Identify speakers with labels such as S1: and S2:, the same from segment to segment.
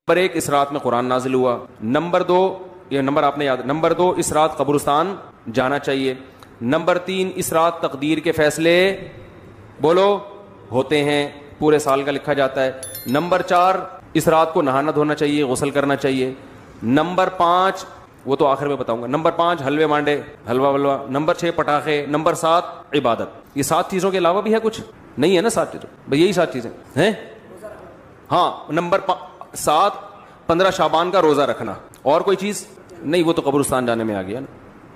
S1: Number 1 اس رات میں قرآن نازل ہوا. نمبر 2 یہ نمبر آپ نے یاد. نمبر 2 اس رات قبرستان جانا چاہیے. نمبر 3 اس رات تقدیر کے فیصلے بولو ہوتے ہیں, پورے سال کا لکھا جاتا ہے. نمبر 4 اس رات کو نہانا دھونا چاہیے, غسل کرنا چاہیے. نمبر 5 وہ تو آخر میں بتاؤں گا. نمبر 5 حلوے مانڈے, حلوہ ولوا. نمبر 6 پٹاخے. نمبر 7 عبادت. یہ 7 چیزوں کے علاوہ بھی ہے کچھ نہیں ہے نا؟ 7 چیزیں بھائی, یہی 7 چیزیں ہیں. ہاں نمبر 7 15 شعبان کا روزہ رکھنا. اور کوئی چیز نہیں, وہ تو قبرستان جانے میں آ گیا نا.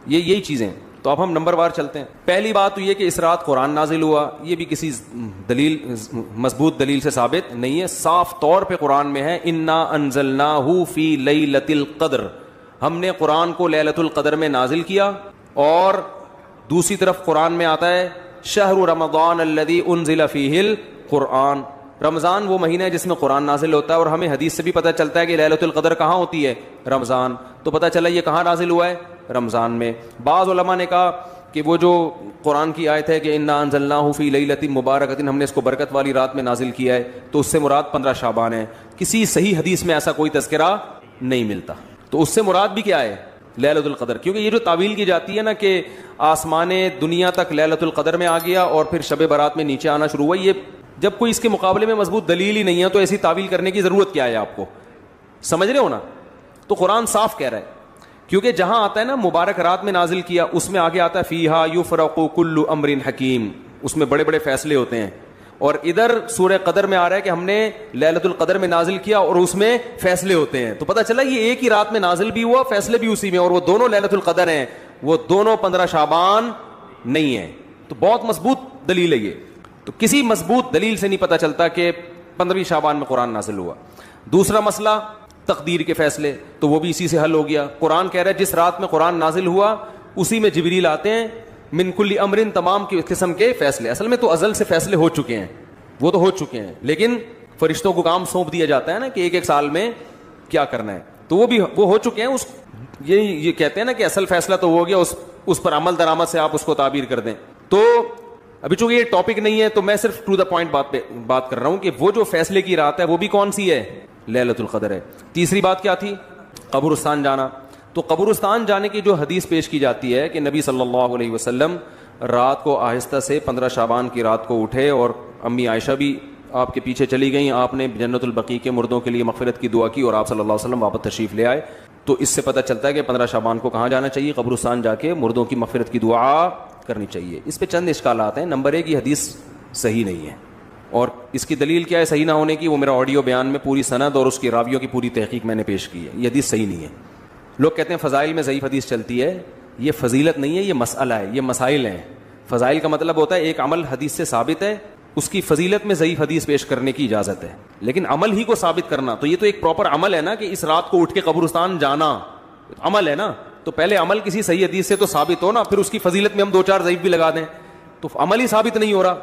S1: یہی چیزیں. تو اب ہم نمبر وار چلتے ہیں. پہلی بات تو یہ کہ اس رات قرآن نازل ہوا, یہ بھی کسی دلیل مضبوط دلیل سے ثابت نہیں ہے. صاف طور پہ قرآن میں ہے انا انزلناہ فی لیلۃ القدر, ہم نے قرآن کو لیلۃ القدر میں نازل کیا. اور دوسری طرف قرآن میں آتا ہے شہر رمضان الذی انزل فیہ القرآن, رمضان وہ مہینہ ہے جس میں قرآن نازل ہوتا ہے. اور ہمیں حدیث سے بھی پتہ چلتا ہے کہ لیلۃ القدر کہاں ہوتی ہے؟ رمضان. تو پتہ چلا یہ کہاں نازل ہوا ہے؟ رمضان میں. بعض علماء نے کہا کہ وہ جو قرآن کی آیت ہے کہ انا انزلناہ فی لیلۃ مبارکۃ, ہم نے اس کو برکت والی رات میں نازل کیا ہے, تو اس سے مراد 15 شعبان ہے. کسی صحیح حدیث میں ایسا کوئی تذکرہ نہیں ملتا. تو اس سے مراد بھی کیا ہے؟ لیلۃ القدر. کیونکہ یہ جو تعویل کی جاتی ہے نا کہ آسمان دنیا تک لیلۃ القدر میں آ گیا اور پھر شب برات میں نیچے آنا شروع ہوا, یہ جب کوئی اس کے مقابلے میں مضبوط دلیل ہی نہیں ہے تو ایسی تعویل کرنے کی ضرورت کیا ہے؟ آپ کو سمجھ رہے ہو نا؟ تو قرآن صاف کہہ رہا ہے. کیونکہ جہاں آتا ہے نا مبارک رات میں نازل کیا, اس میں آگے آتا ہے فیہا یفرق کل امر حکیم, اس میں بڑے بڑے فیصلے ہوتے ہیں. اور ادھر سورہ قدر میں آ رہا ہے کہ ہم نے لیلۃ القدر میں نازل کیا اور اس میں فیصلے ہوتے ہیں. تو پتہ چلا یہ ایک ہی رات میں نازل بھی ہوا, فیصلے بھی اسی میں, اور وہ دونوں لیلۃ القدر ہیں, وہ دونوں 15 شعبان نہیں ہیں. تو بہت مضبوط دلیل ہے یہ. تو کسی مضبوط دلیل سے نہیں پتہ چلتا کہ 15 شعبان میں قرآن نازل ہوا. دوسرا مسئلہ تقدیر کے فیصلے, تو وہ بھی اسی سے حل ہو گیا. قرآن کہہ رہا ہے جس رات میں قرآن نازل ہوا اسی میں جبریل آتے ہیں, من کل امر, تمام کی قسم کے فیصلے. اصل میں تو ازل سے فیصلے ہو چکے ہیں, وہ تو ہو چکے ہیں, لیکن فرشتوں کو کام سونپ دیا جاتا ہے نا کہ ایک سال میں کیا کرنا ہے, تو وہ ہو چکے ہیں. یہ کہتے ہیں نا کہ اصل فیصلہ تو ہو گیا, اس پر عمل درآمد سے آپ اس کو تعبیر کر دیں. تو ابھی چونکہ یہ ٹاپک نہیں ہے تو میں صرف ٹو دا پوائنٹ بات کر رہا ہوں کہ وہ جو فیصلے کی رات ہے وہ بھی کون سی ہے؟ لیلۃ القدر ہے. تیسری بات کیا تھی؟ قبرستان جانا. تو قبرستان جانے کی جو حدیث پیش کی جاتی ہے کہ نبی صلی اللہ علیہ وسلم رات کو آہستہ سے 15 شعبان کی رات کو اٹھے, اور امی عائشہ بھی آپ کے پیچھے چلی گئیں, آپ نے جنت البقیع کے مردوں کے لیے مغفرت کی دعا کی اور آپ صلی اللہ علیہ وسلم واپس تشریف لے آئے. تو اس سے پتہ چلتا ہے کہ 15 شعبان کو کہاں جانا چاہیے؟ قبرستان جا کے مردوں کی مغفرت کی دعا کرنی چاہیے. اس پہ چند اشکالات ہیں. نمبر 1 یہ حدیث صحیح نہیں ہے, اور اس کی دلیل کیا ہے صحیح نہ ہونے کی؟ وہ میرا آڈیو بیان میں پوری سند اور اس کی راویوں کی پوری تحقیق میں نے پیش کی ہے. یہ حدیث صحیح نہیں ہے. لوگ کہتے ہیں فضائل میں ضعیف حدیث چلتی ہے. یہ فضیلت نہیں ہے, یہ مسئلہ ہے, یہ مسائل ہیں. فضائل کا مطلب ہوتا ہے ایک عمل حدیث سے ثابت ہے, اس کی فضیلت میں ضعیف حدیث پیش کرنے کی اجازت ہے. لیکن عمل ہی کو ثابت کرنا, تو یہ تو ایک پراپر عمل ہے نا کہ اس رات کو اٹھ کے قبرستان جانا عمل ہے نا. تو پہلے عمل کسی صحیح حدیث سے تو ثابت ہو نا, پھر اس کی فضیلت میں ہم 2-4 ضعیف بھی لگا دیں تو عمل ہی ثابت نہیں ہو رہا.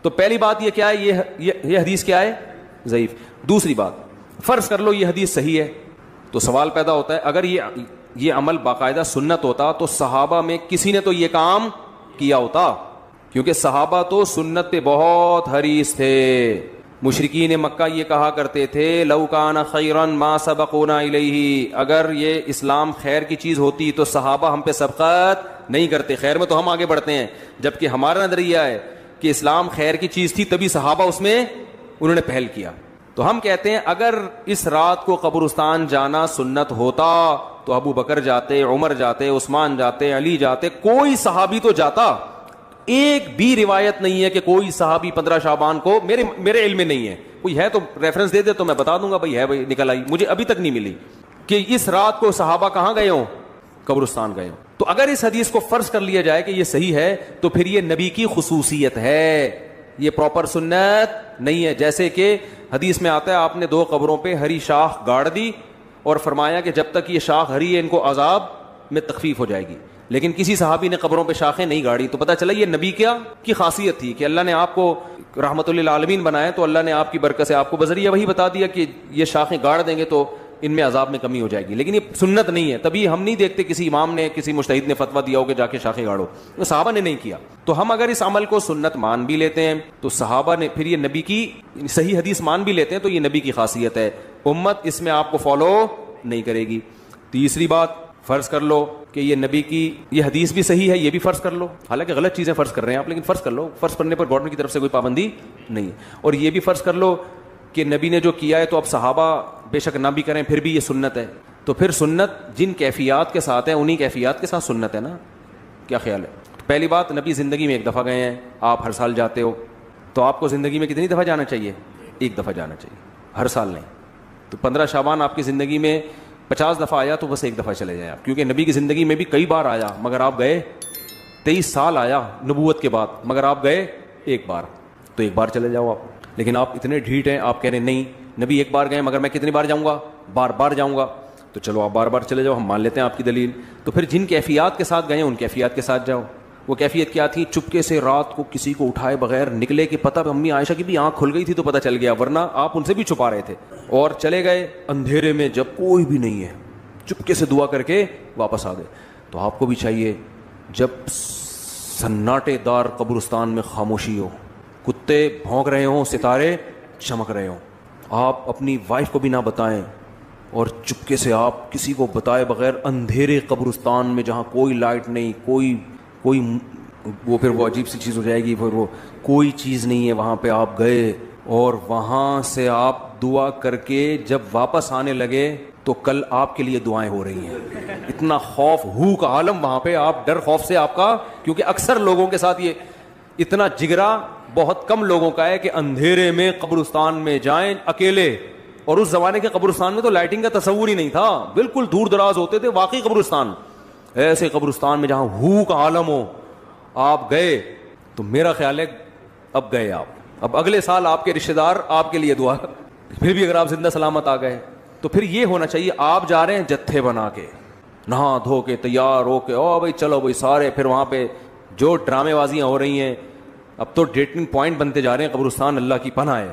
S1: تو پہلی بات یہ کیا ہے, یہ حدیث کیا ہے؟ ضعیف. دوسری بات, فرض کر لو یہ حدیث صحیح ہے, تو سوال پیدا ہوتا ہے اگر یہ عمل باقاعدہ سنت ہوتا تو صحابہ میں کسی نے تو یہ کام کیا ہوتا, کیونکہ صحابہ تو سنت پہ بہت حریص تھے. مشرکین مکہ یہ کہا کرتے تھے لو کان خیرا ما سبقونا الیہ, اگر یہ اسلام خیر کی چیز ہوتی تو صحابہ ہم پہ سبقت نہیں کرتے, خیر میں تو ہم آگے بڑھتے ہیں. جبکہ ہمارا نظریہ ہے کہ اسلام خیر کی چیز تھی تبھی صحابہ اس میں انہوں نے پہل کیا. تو ہم کہتے ہیں اگر اس رات کو قبرستان جانا سنت ہوتا تو ابو بکر جاتے, عمر جاتے, عثمان جاتے, علی جاتے, کوئی صحابی تو جاتا. ایک بھی روایت نہیں ہے کہ کوئی صحابی 15 شعبان کو, میرے علم میں نہیں ہے. کوئی ہے تو ریفرنس دے دے تو میں بتا دوں گا بھائی ہے, بھائی نکل آئی. مجھے ابھی تک نہیں ملی کہ اس رات کو صحابہ کہاں گئے ہوں, قبرستان گئے ہوں. تو اگر اس حدیث کو فرض کر لیا جائے کہ یہ صحیح ہے تو پھر یہ نبی کی خصوصیت ہے, یہ پراپر سنت نہیں ہے. جیسے کہ حدیث میں آتا ہے آپ نے 2 قبروں پہ ہری شاخ گاڑ دی اور فرمایا کہ جب تک یہ شاخ ہری ہے ان کو عذاب میں تخفیف ہو جائے گی, لیکن کسی صحابی نے قبروں پہ شاخیں نہیں گاڑی. تو پتہ چلا یہ نبی کیا کی خاصیت تھی کہ اللہ نے آپ کو رحمت للعالمین بنایا, تو اللہ نے آپ کی برکت سے آپ کو بذریعہ وہی بتا دیا کہ یہ شاخیں گاڑ دیں گے تو ان میں عذاب میں کمی ہو جائے گی. لیکن یہ سنت نہیں ہے, تبھی ہم نہیں دیکھتے کسی امام نے کسی مجتہد نے فتویٰ دیا ہو کہ جا کے شاخیں گاڑو, وہ صحابہ نے نہیں کیا. تو ہم اگر اس عمل کو سنت مان بھی لیتے ہیں تو صحابہ نے, پھر یہ نبی کی صحیح حدیث مان بھی لیتے ہیں تو یہ نبی کی خاصیت ہے. امت اس میں آپ کو فالو نہیں کرے گی. تیسری بات, فرض کر لو کہ یہ نبی کی یہ حدیث بھی صحیح ہے, یہ بھی فرض کر لو, حالانکہ غلط چیزیں فرض کر رہے ہیں آپ, لیکن فرض کر لو, فرض کرنے پر گورنمنٹ کی طرف سے کوئی پابندی نہیں ہے. اور یہ بھی فرض کر لو کہ نبی نے جو کیا ہے تو اب صحابہ بے شک نہ بھی کریں, پھر بھی یہ سنت ہے. تو پھر سنت جن کیفیات کے ساتھ ہے انہی کیفیات کے ساتھ سنت ہے نا. کیا خیال ہے؟ پہلی بات, نبی زندگی میں ایک دفعہ گئے ہیں, آپ ہر سال جاتے ہو, تو آپ کو زندگی میں کتنی دفعہ جانا چاہیے؟ ایک دفعہ جانا چاہیے, ہر سال نہیں. تو 15 شعبان آپ کی زندگی میں 50 دفعہ آیا تو بس ایک دفعہ چلے جائیں آپ, کیونکہ نبی کی زندگی میں بھی کئی بار آیا مگر آپ گئے. 23 سال آیا نبوت کے بعد مگر آپ گئے ایک بار, تو ایک بار چلے جاؤ آپ. لیکن آپ اتنے ڈھیٹ ہیں, آپ کہہ رہے ہیں نہیں نبی ایک بار گئے مگر میں کتنی بار جاؤں گا؟ بار بار جاؤں گا. تو چلو آپ بار بار چلے جاؤ, ہم مان لیتے ہیں آپ کی دلیل. تو پھر جن کیفیات کے ساتھ گئے ہیں ان کیفیات کے ساتھ جاؤ. وہ کیفیت کیا تھی؟ چپکے سے رات کو کسی کو اٹھائے بغیر نکلے, کہ پتہ امی عائشہ کی بھی آنکھ کھل گئی تھی تو پتہ چل گیا, ورنہ آپ ان سے بھی چھپا رہے تھے. اور چلے گئے اندھیرے میں جب کوئی بھی نہیں ہے, چپکے سے دعا کر کے واپس آ گئے. تو آپ کو بھی چاہیے جب سناٹے دار قبرستان میں خاموشی ہو, کتے بھونک رہے ہوں, ستارے چمک رہے ہوں, آپ اپنی وائف کو بھی نہ بتائیں, اور چپکے سے آپ کسی کو بتائے بغیر اندھیرے قبرستان میں جہاں کوئی لائٹ نہیں, کوئی وہ پھر وہ عجیب سی چیز ہو جائے گی, پھر وہ کوئی چیز نہیں ہے وہاں پہ آپ گئے, اور وہاں سے آپ دعا کر کے جب واپس آنے لگے تو کل آپ کے لیے دعائیں ہو رہی ہیں. اتنا خوف ہو کا عالم وہاں پہ, آپ ڈر خوف سے آپ کا, کیونکہ اکثر لوگوں کے ساتھ یہ اتنا جگرا بہت کم لوگوں کا ہے کہ اندھیرے میں قبرستان میں جائیں اکیلے. اور اس زمانے کے قبرستان میں تو لائٹنگ کا تصور ہی نہیں تھا, بالکل دور دراز ہوتے تھے واقعی قبرستان. ایسے قبرستان میں جہاں ہو کا عالم ہو آپ گئے, تو میرا خیال ہے اب گئے آپ, اب اگلے سال آپ کے رشتہ دار آپ کے لیے دعا, پھر بھی اگر آپ زندہ سلامت آ گئے. تو پھر یہ ہونا چاہیے, آپ جا رہے ہیں جتھے بنا کے, نہا دھو کے تیار ہو کے, او بھائی چلو بھائی سارے, پھر وہاں پہ جو ڈرامے بازیاں ہو رہی ہیں, اب تو ڈیٹنگ پوائنٹ بنتے جا رہے ہیں قبرستان, اللہ کی پناہ ہے.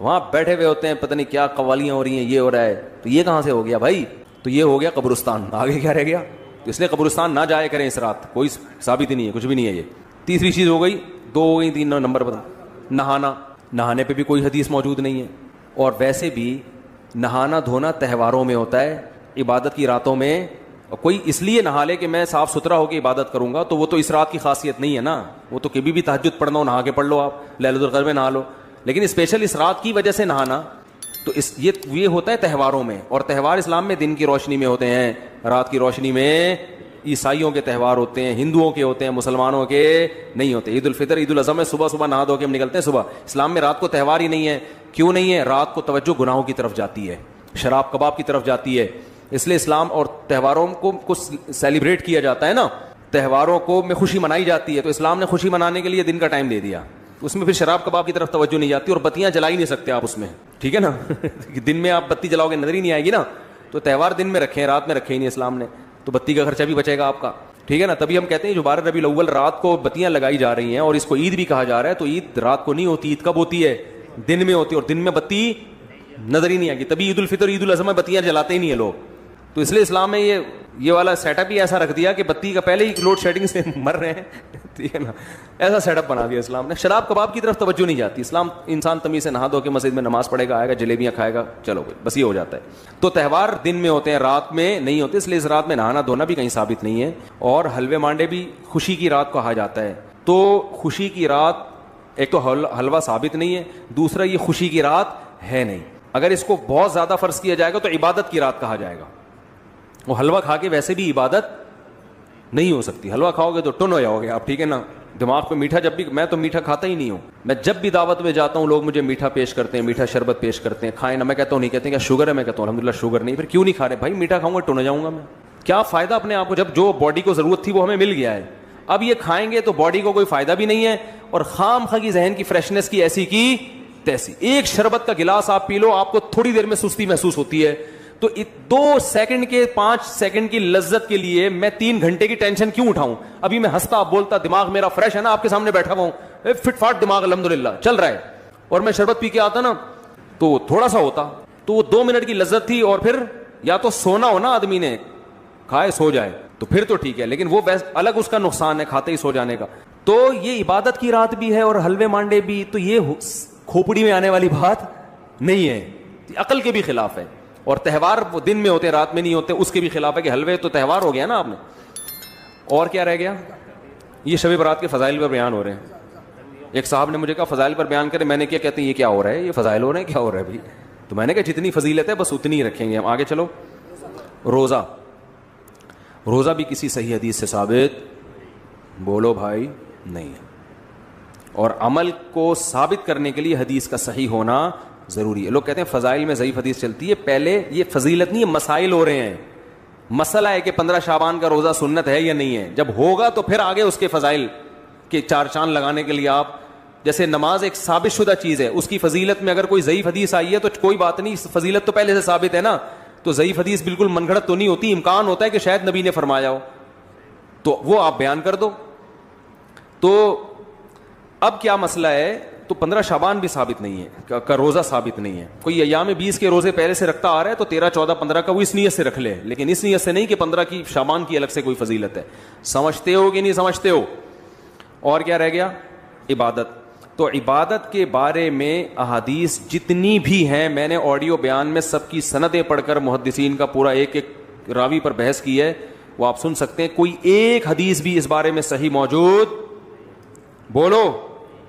S1: وہاں بیٹھے ہوئے ہوتے ہیں, پتہ نہیں کیا قوالیاں ہو رہی ہیں, یہ ہو رہا ہے, تو یہ کہاں سے ہو گیا بھائی؟ تو یہ ہو گیا قبرستان, آگے کیا رہ گیا؟ تو اس لیے قبرستان نہ جائے کریں اس رات, کوئی ثابت ہی نہیں ہے, کچھ بھی نہیں ہے یہ. تیسری چیز ہو گئی, 2 ہو گئی, 3 نمبر پر نہانا. نہانے پہ بھی کوئی حدیث موجود نہیں ہے, اور ویسے بھی نہانا دھونا تہواروں میں ہوتا ہے, عبادت کی راتوں میں کوئی اس لیے نہا لے کہ میں صاف ستھرا ہو کے عبادت کروں گا, تو وہ تو اس رات کی خاصیت نہیں ہے نا. وہ تو کبھی بھی تہجد پڑھنا ہو نہا کے پڑھ لو, آپ لیلۃ القدر میں نہا لو, لیکن اسپیشل اس رات کی وجہ سے نہانا, تو یہ ہوتا ہے تہواروں میں. اور تہوار اسلام میں دن کی روشنی میں ہوتے ہیں, رات کی روشنی میں. عیسائیوں کے تہوار ہوتے ہیں, ہندوؤں کے ہوتے ہیں, مسلمانوں کے نہیں ہوتے. عید الفطر, عید الاضحیٰ میں صبح صبح نہا دھو کے ہم نکلتے ہیں صبح. اسلام میں رات کو تہوار ہی نہیں ہے. کیوں نہیں ہے؟ رات کو توجہ گناہوں کی طرف جاتی ہے, شراب کباب کی طرف جاتی ہے, اس لیے اسلام اور تہواروں کو سیلیبریٹ کیا جاتا ہے نا, تہواروں کو میں خوشی منائی جاتی ہے. تو اسلام نے خوشی منانے کے لیے دن کا ٹائم دے دیا, اس میں پھر شراب کباب کی طرف توجہ نہیں جاتی, اور بتیاں جلا ہی نہیں سکتے آپ اس میں, ٹھیک ہے نا. دن میں آپ بتی جلاؤ گے نظر ہی نہیں آئے گی نا. تو تہوار دن میں رکھے ہیں, رات میں رکھے ہی نہیں اسلام نے, تو بتی کا خرچہ بھی بچے گا آپ کا, ٹھیک ہے نا. تبھی ہم کہتے ہیں جو 12 ربیع الاول رات کو بتیاں لگائی جا رہی ہیں, اور اس کو عید بھی کہا جا رہا ہے, تو عید رات کو نہیں ہوتی, عید کب ہوتی ہے؟ دن میں ہوتی ہے, اور دن میں بتی نظر ہی نہیں آئے گی. تبھی عید الفطر, عید الاضحیٰ میں بتیاں جلاتے ہی نہیں ہیں لوگ. تو اس لیے اسلام میں یہ والا سیٹ اپ ہی ایسا رکھ دیا کہ بتی کا پہلے ہی لوڈ شیڈنگ سے مر رہے ہیں, ٹھیک ہے نا. ایسا سیٹ اپ بنا دیا اسلام نے. شراب کباب کی طرف توجہ نہیں جاتی. اسلام انسان تمیز سے نہا دھو کے مسجد میں نماز پڑھے گا, آئے گا, جلیبیاں کھائے گا, چلو بس یہ ہو جاتا ہے. تو تہوار دن میں ہوتے ہیں, رات میں نہیں ہوتے, اس لیے اس رات میں نہانا دھونا بھی کہیں ثابت نہیں ہے. اور حلوے مانڈے بھی خوشی کی رات کہا جاتا ہے. تو خوشی کی رات, ایک تو حلوہ ثابت نہیں ہے, دوسرا یہ خوشی کی رات ہے نہیں. اگر اس کو بہت زیادہ فرض کیا جائے گا تو عبادت کی رات کہا جائے گا. وہ حلوہ کھا کے ویسے بھی عبادت نہیں ہو سکتی. حلوہ کھاؤ گے تو ٹن ہو جاؤ گے آپ, ٹھیک ہے نا. دماغ پہ میٹھا, جب بھی میں تو میٹھا کھاتا ہی نہیں ہوں. میں جب بھی دعوت میں جاتا ہوں لوگ مجھے میٹھا پیش کرتے ہیں, میٹھا شربت پیش کرتے ہیں, کھائیں نا. میں کہتا ہوں نہیں, کہتے ہیں کیا شوگر ہے؟ میں کہتا ہوں الحمدللہ شوگر نہیں. پھر کیوں نہیں کھا رہے بھائی؟ میٹھا کھاؤں گا ٹن ہو جاؤں گا میں. کیا فائدہ اپنے آپ کو, جب جو باڈی کو ضرورت تھی وہ ہمیں مل گیا ہے. اب یہ کھائیں گے تو باڈی کو کوئی فائدہ بھی نہیں ہے, اور خام خواہ کی ذہن کی فریشنس کی ایسی کی تیسی. ایک شربت کا گلاس آپ پی لو, آپ کو تھوڑی دیر میں سستی محسوس ہوتی ہے. تو 2 سیکنڈ کے 5 سیکنڈ کی لذت کے لیے میں 3 گھنٹے کی ٹینشن کیوں اٹھاؤں؟ ابھی میں ہنستا بولتا, دماغ میرا فریش ہے نا, آپ کے سامنے بیٹھا ہوا ہوں, فٹ فاٹ دماغ الحمدللہ چل رہا ہے, اور میں شربت پی کے آتا نا تو تھوڑا سا ہوتا, تو وہ 2 منٹ کی لذت تھی. اور پھر یا تو سونا ہو نا, آدمی نے کھائے سو جائے تو پھر تو ٹھیک ہے, لیکن وہ الگ اس کا نقصان ہے کھاتے ہی سو جانے کا. تو یہ عبادت کی رات بھی ہے اور حلوے مانڈے بھی, تو یہ کھوپڑی میں آنے والی بات نہیں ہے. عقل کے بھی خلاف ہے. اور تہوار وہ دن میں ہوتے رات میں نہیں ہوتے, اس کے بھی خلاف ہے کہ حلوے تو تہوار ہو گیا نا آپ نے. اور کیا رہ گیا؟ یہ شب برات کے فضائل پر بیان ہو رہے ہیں. ایک صاحب نے مجھے کہا فضائل پر بیان کرے. میں نے کیا کہتے ہیں یہ کیا ہو رہا ہے, یہ فضائل ہو رہے ہیں, کیا ہو رہا ہے بھائی؟ تو میں نے کہا جتنی فضیلت ہے بس اتنی ہی رکھیں گے ہم. آگے چلو. روزہ بھی کسی صحیح حدیث سے ثابت بولو بھائی نہیں ہے. اور عمل کو ثابت کرنے کے لیے حدیث کا صحیح ہونا ضروری ہے. لوگ کہتے ہیں فضائل میں ضعیف حدیث چلتی ہے. پہلے یہ فضیلت نہیں ہے, مسائل ہو رہے ہیں. مسئلہ ہے کہ 15 شعبان کا روزہ سنت ہے یا نہیں ہے. جب ہوگا تو پھر آگے اس کے فضائل کے چار چاند لگانے کے لیے آپ, جیسے نماز ایک ثابت شدہ چیز ہے, اس کی فضیلت میں اگر کوئی ضعیف حدیث آئی ہے تو کوئی بات نہیں, فضیلت تو پہلے سے ثابت ہے نا. تو ضعیف حدیث بالکل من گھڑت تو نہیں ہوتی, امکان ہوتا ہے کہ شاید نبی نے فرمایا ہو, تو وہ آپ بیان کر دو. تو اب کیا مسئلہ ہے, تو 15 شعبان بھی ثابت نہیں ہے کا روزہ ثابت نہیں ہے. کوئی ایام 20 کے روزے پہلے سے رکھتا آ رہا ہے تو 13, 14, 15 کا وہ اس نیت سے رکھ لے, لیکن اس نیت سے نہیں کہ 15 کی شعبان کی الگ سے کوئی فضیلت ہے. سمجھتے ہو کہ نہیں سمجھتے ہو؟ اور کیا رہ گیا؟ عبادت. تو عبادت کے بارے میں احادیث جتنی بھی ہیں, میں نے آڈیو بیان میں سب کی سندیں پڑھ کر محدثین کا پورا ایک ایک راوی پر بحث کی ہے, وہ آپ سن سکتے ہیں. کوئی ایک حدیث بھی اس بارے میں صحیح موجود بولو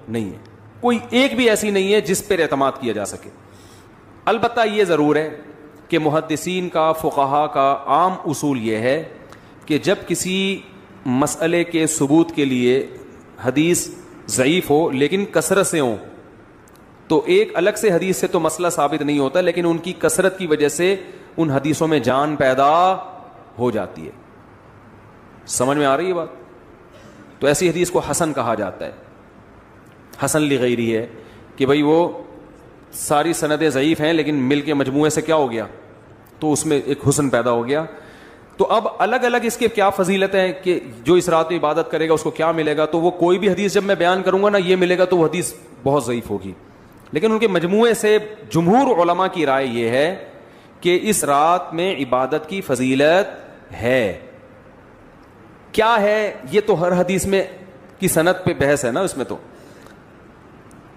S1: نہیں ہے. کوئی ایک بھی ایسی نہیں ہے جس پر اعتماد کیا جا سکے. البتہ یہ ضرور ہے کہ محدثین کا, فقہا کا عام اصول یہ ہے کہ جب کسی مسئلے کے ثبوت کے لیے حدیث ضعیف ہو لیکن کثرت سے ہوں, تو ایک الگ سے حدیث سے تو مسئلہ ثابت نہیں ہوتا, لیکن ان کی کثرت کی وجہ سے ان حدیثوں میں جان پیدا ہو جاتی ہے. سمجھ میں آ رہی ہے بات؟ تو ایسی حدیث کو حسن کہا جاتا ہے. حسن لغیری ہے کہ بھئی وہ ساری سندیں ضعیف ہیں لیکن مل کے مجموعے سے کیا ہو گیا, تو اس میں ایک حسن پیدا ہو گیا. تو اب الگ الگ اس کے کیا فضیلت ہے کہ جو اس رات میں عبادت کرے گا اس کو کیا ملے گا, تو وہ کوئی بھی حدیث جب میں بیان کروں گا نا یہ ملے گا تو وہ حدیث بہت ضعیف ہوگی. لیکن ان کے مجموعے سے جمہور علماء کی رائے یہ ہے کہ اس رات میں عبادت کی فضیلت ہے. کیا ہے یہ تو ہر حدیث میں کی سند پہ بحث ہے نا. اس میں تو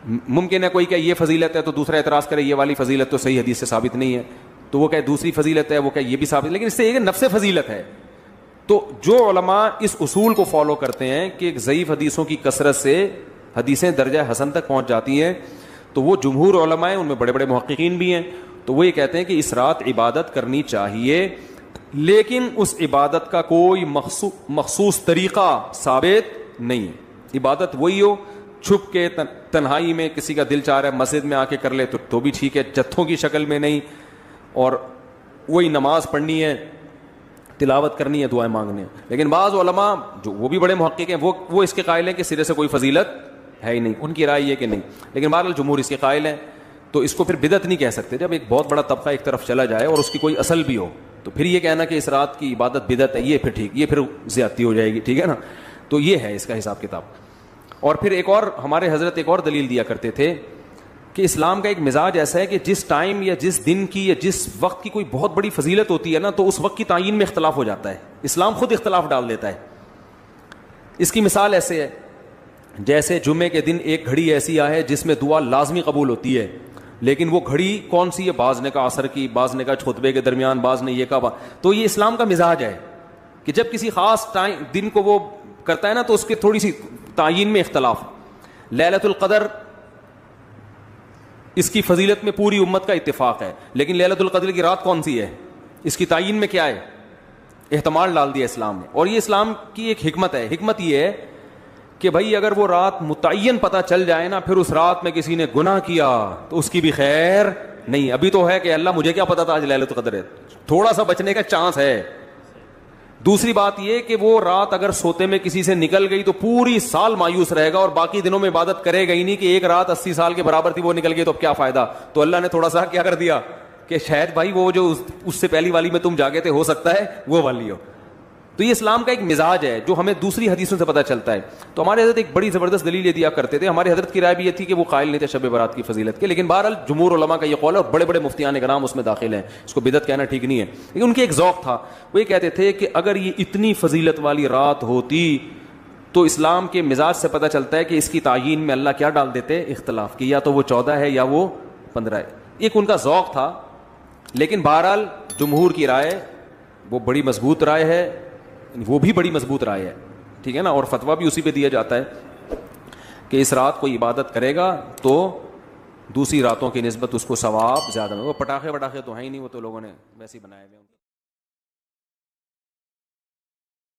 S1: ممکن ہے کوئی کہ یہ فضیلت ہے تو دوسرا اعتراض کرے یہ والی فضیلت تو صحیح حدیث سے ثابت نہیں ہے, تو وہ کہ دوسری فضیلت ہے, وہ کہ یہ بھی ثابت, لیکن اس سے یہ نفس فضیلت ہے. تو جو علماء اس اصول کو فالو کرتے ہیں کہ ضعیف حدیثوں کی کثرت سے حدیثیں درجہ حسن تک پہنچ جاتی ہیں, تو وہ جمہور علماء ہیں, ان میں بڑے بڑے محققین بھی ہیں, تو وہ یہ کہتے ہیں کہ اس رات عبادت کرنی چاہیے, لیکن اس عبادت کا کوئی مخصوص طریقہ ثابت نہیں ہے. عبادت وہی ہو, چھپ کے تنہائی میں کسی کا دل چاہ رہا ہے مسجد میں آ کے کر لے تو بھی ٹھیک ہے, جتھوں کی شکل میں نہیں, اور وہی نماز پڑھنی ہے, تلاوت کرنی ہے, دعائیں مانگنے ہیں. لیکن بعض علماء جو وہ بھی بڑے محقق ہیں وہ اس کے قائل ہیں کہ سرے سے کوئی فضیلت ہے ہی نہیں, ان کی رائے یہ کہ نہیں. لیکن بہرحال جمہور اس کے قائل ہیں, تو اس کو پھر بدعت نہیں کہہ سکتے. جب ایک بہت بڑا طبقہ ایک طرف چلا جائے اور اس کی کوئی اصل بھی ہو, تو پھر یہ کہنا کہ اس رات کی عبادت بدعت ہے, یہ پھر ٹھیک, یہ پھر زیادتی ہو جائے گی, ٹھیک ہے نا. تو یہ ہے اس کا حساب کتاب. اور پھر ایک اور ہمارے حضرت ایک اور دلیل دیا کرتے تھے کہ اسلام کا ایک مزاج ایسا ہے کہ جس ٹائم یا جس دن کی یا جس وقت کی کوئی بہت بڑی فضیلت ہوتی ہے نا, تو اس وقت کی تعین میں اختلاف ہو جاتا ہے. اسلام خود اختلاف ڈال دیتا ہے. اس کی مثال ایسے ہے جیسے جمعے کے دن ایک گھڑی ایسی ہے جس میں دعا لازمی قبول ہوتی ہے, لیکن وہ گھڑی کون سی ہے, بعض نے کہا عصر کی, بعض نے کہا خطبے کے درمیان, بعض نے یہ کہا. تو یہ اسلام کا مزاج ہے کہ جب کسی خاص دن کو وہ کرتا ہے نا, تو اس کے تھوڑی سی تعین میں اختلاف. لیلۃ القدر اس کی فضیلت میں پوری امت کا اتفاق ہے, لیکن لیلۃ القدر کی رات کون سی ہے, اس کی تعین میں کیا ہے, احتمال ڈال دیا اسلام نے. اور یہ اسلام کی ایک حکمت ہے. حکمت یہ ہے کہ بھائی اگر وہ رات متعین پتہ چل جائے نا, پھر اس رات میں کسی نے گناہ کیا تو اس کی بھی خیر نہیں. ابھی تو ہے کہ اللہ مجھے کیا پتا تھا آج لیلۃ القدر ہے, تھوڑا سا بچنے کا چانس ہے. دوسری بات یہ کہ وہ رات اگر سوتے میں کسی سے نکل گئی تو پوری سال مایوس رہے گا اور باقی دنوں میں عبادت کرے گا ہی نہیں, کہ ایک رات 80 سال کے برابر تھی وہ نکل گئی تو اب کیا فائدہ. تو اللہ نے تھوڑا سا کیا کر دیا کہ شاید بھائی وہ جو اس سے پہلی والی میں تم جاگے تھے ہو سکتا ہے وہ والی ہو. تو یہ اسلام کا ایک مزاج ہے جو ہمیں دوسری حدیثوں سے پتہ چلتا ہے. تو ہمارے حضرت ایک بڑی زبردست دلیل یہ دیا کرتے تھے. ہمارے حضرت کی رائے بھی یہ تھی کہ وہ قائل نہیں تھے شب برات کی فضیلت کے, لیکن بہرحال جمہور علماء کا یہ قول ہے اور بڑے بڑے مفتیان کرام اس میں داخل ہیں. اس کو بدعت کہنا ٹھیک نہیں ہے, لیکن ان کے ایک ذوق تھا. وہ یہ کہتے تھے کہ اگر یہ اتنی فضیلت والی رات ہوتی تو اسلام کے مزاج سے پتہ چلتا ہے کہ اس کی تعیین میں اللہ کیا ڈال دیتے, اختلاف, کہ یا تو وہ 14 ہے یا وہ 15 ہے. ایک ان کا ذوق تھا. لیکن بہرحال جمہور کی رائے وہ بڑی مضبوط رائے ہے, وہ بھی بڑی مضبوط رائے ہے, ٹھیک ہے نا, اور فتویٰ بھی اسی پہ دیا جاتا ہے کہ اس رات کو عبادت کرے گا تو دوسری راتوں کی نسبت اس کو ثواب زیادہ. وہ پٹاخے وٹاخے تو ہیں ہی نہیں, وہ تو لوگوں نے ویسے ہی بنائے ہوئے.